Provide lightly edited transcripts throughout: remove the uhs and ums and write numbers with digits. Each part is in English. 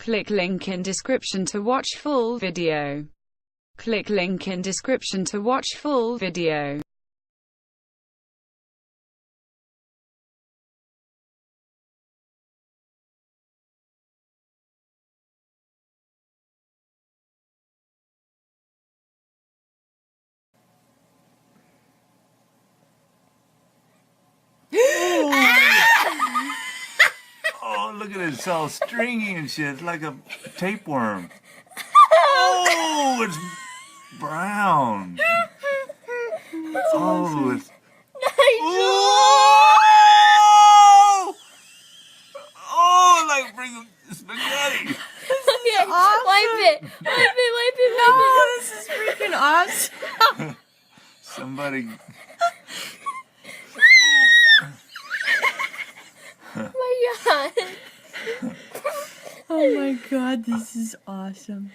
Click link in description to watch full video. Click link in description to watch full video. Oh, look at it. It's all stringy and shit. It's like a tapeworm. Oh, it's brown. Oh, it's... Oh! Oh, like bring spaghetti. Okay, wipe it. Wipe it. No, this is freaking awesome. Somebody... Oh my god. Oh my god, this is awesome.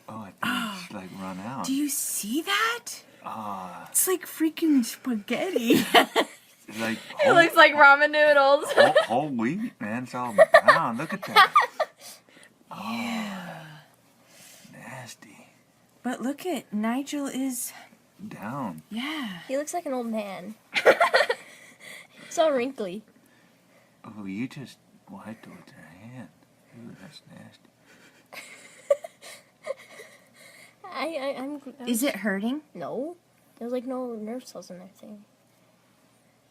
Oh, I think it's like run out. Do you see that? Ah, It's like freaking spaghetti. it's like It looks like ramen noodles. whole wheat, man. It's all brown. Look at that. Yeah. Nasty. But look at Nigel is, Down. yeah. He looks like an old man. It's all wrinkly. Oh, you just wiped it with your hand. Ooh, that's nasty. I'm Is it hurting? No. There's like no nerve cells in that thing.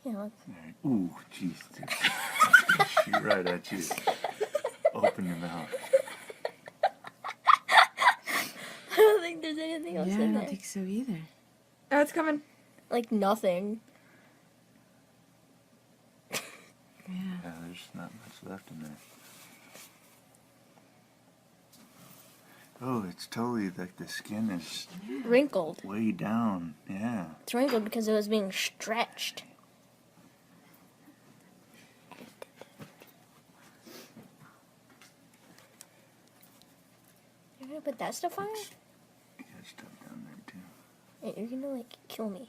Yeah, look. Ooh, jeez. Shoot right at you. Open your mouth. I don't think there's anything else Yeah, I in don't there. think so either. Oh, it's coming. Like nothing. Yeah. Yeah, there's not much left in there. Oh, it's totally like the skin is Wrinkled. way down. Yeah. It's wrinkled because it was being stretched. You're gonna put that stuff on it? You got stuff down there too. Hey, you're gonna like kill me.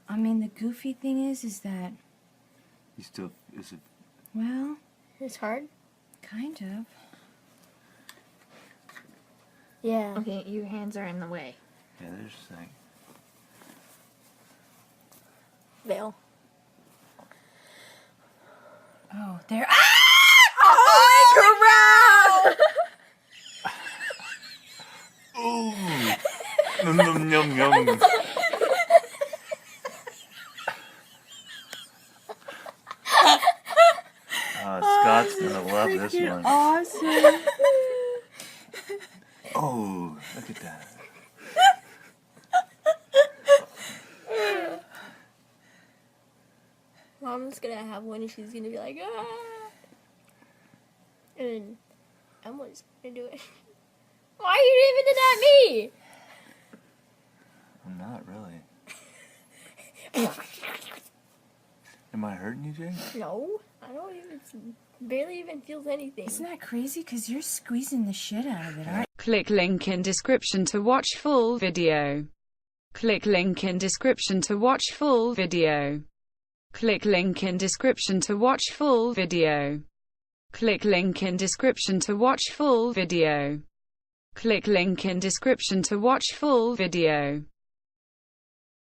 I mean, the goofy thing is that, You still, is it, well, It's hard? kind of. Yeah. Okay, your hands are in the way. yeah, there's like, Veil. Oh, there. Ah! Oh, ooh. Yum, yum, yum, yum. Scott's gonna love this one. awesome. Oh, look at that. Mom's gonna have one and she's gonna be like, ah! And Emily's gonna do it. Why are you even did that me? I'm not really. Am I hurting you, Jay? No, I don't even, barely even feels anything. Isn't that crazy? Because you're squeezing the shit out of it, aren't Click link in description to watch full video. Click link in description to watch full video. Click link in description to watch full video. Click link in description to watch full video. Click link in description to watch full video.